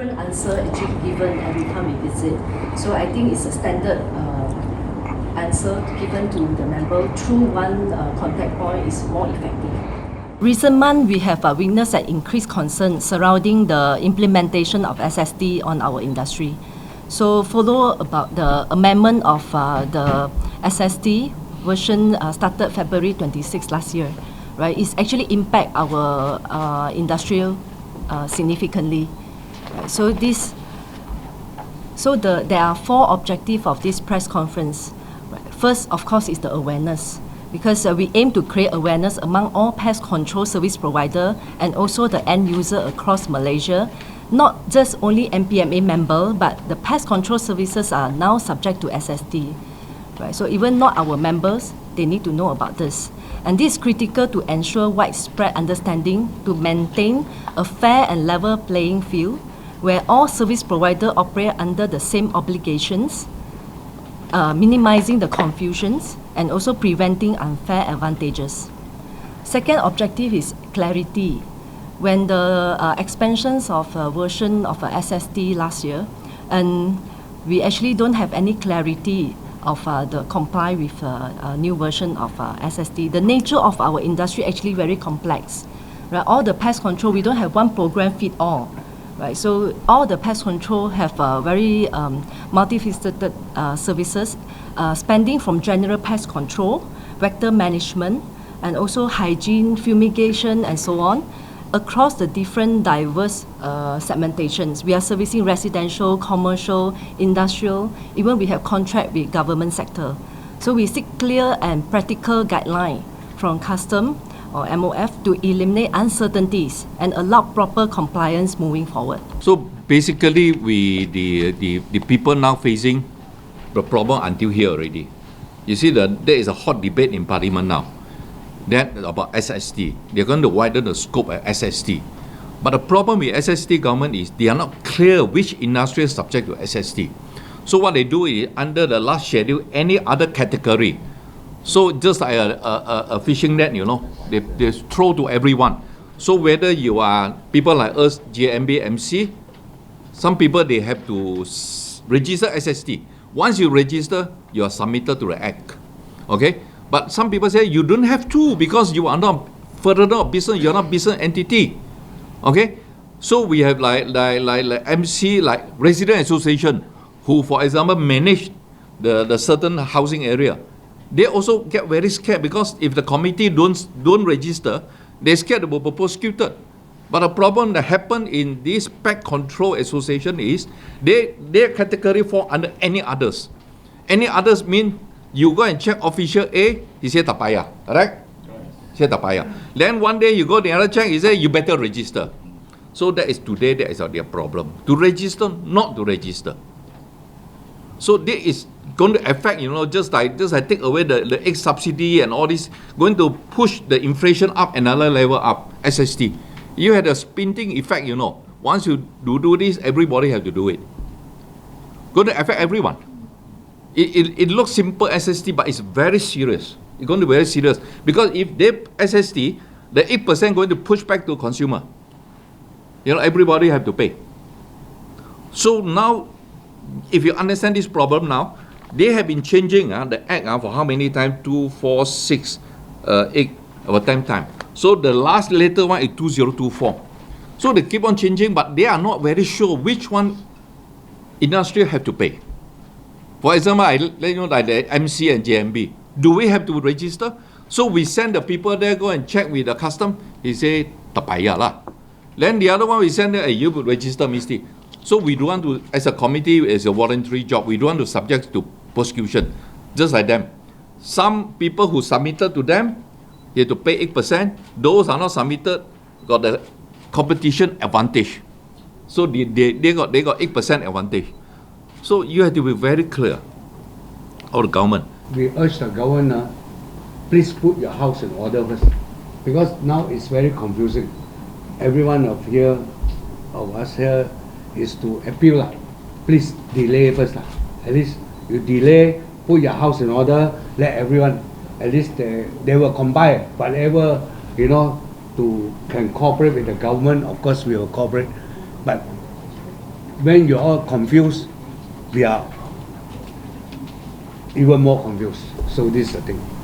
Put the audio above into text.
different answer actually given every time we visit. So I think it's a standard answer given to the member through one contact point is more effective. Recent months, we have witnessed an increased concern surrounding the implementation of SST on our industry. So follow about the amendment of the SST version started February 26 last year, right? It's actually impact our industrial significantly. Right? There are four objectives of this press conference. Right? First, of course, is the awareness, because we aim to create awareness among all pest control service providers and also the end user across Malaysia. Not just only MPMA member, but the pest control services are now subject to SST. Right? So even not our members, they need to know about this. And this is critical to ensure widespread understanding to maintain a fair and level playing field where all service providers operate under the same obligations, minimizing the confusions and also preventing unfair advantages. Second objective is clarity. When the expansions of version of SST last year, and we actually don't have any clarity of the comply with new version of SST. The nature of our industry actually very complex. Right? All the pest control, we don't have one program fit all. Right? So all the pest control have very multifaceted services, spanning from general pest control, vector management, and also hygiene, fumigation, and so on, across the different diverse segmentations. We are servicing residential, commercial, industrial, even we have contract with government sector. So we seek clear and practical guideline from custom or MOF to eliminate uncertainties and allow proper compliance moving forward. So basically, the people now facing the problem until here already. You see that there is a hot debate in Parliament now. That about SST. They're going to widen the scope of SST. But the problem with SST government is they are not clear which industry is subject to SST. So what they do is, under the last schedule, any other category. So just like a fishing net, you know, they throw to everyone. So whether you are people like us, GMB, MC, some people, they have to register SST. Once you register, you are submitted to the Act. Okay? But some people say you don't have to because you are not further not business, you're not business entity. Okay? So we have like MC, like resident association, who, for example, manage the certain housing area. They also get very scared because if the committee don't register, they're scared they will be prosecuted. But the problem that happened in this Pest Control Association is their category fall under any others. Any others mean you go and check official A, he said tak payah, right? Say tak payah. Then one day you go the other check, he say you better register. So that is today, that is their problem. To register, not to register. So this is going to affect, you know, just like take away the egg subsidy and all this, going to push the inflation up another level up, SST. You had a spinning effect, you know. Once you do this, everybody have to do it. Going to affect everyone. It looks simple SST, but it's very serious. It's going to be very serious. Because if they SST, the 8% going to push back to consumer. You know, everybody have to pay. So now, if you understand this problem now, they have been changing the Act for how many times? 2, 4, 6, 8, about 10 times. So the last later one is 2024. So they keep on changing, but they are not very sure which one industry have to pay. For example, I let you know like the MC and JMB. Do we have to register? So we send the people there, go and check with the custom. He say, tak payah lah. Then the other one we send there, you would register, Misty. So we don't want to, as a committee, as a voluntary job, we don't want to subject to prosecution. Just like them. Some people who submitted to them, they have to pay 8%. Those are not submitted, got the competition advantage. So they got 8% advantage. So you have to be very clear, or the government. We urge the government, please put your house in order first, because now it's very confusing. Everyone of us here, is to appeal please delay first At least you delay, put your house in order, let everyone, at least they will combine whatever, you know, can cooperate with the government. Of course we will cooperate, but when you're all confused, we are even more confused. So this is the thing.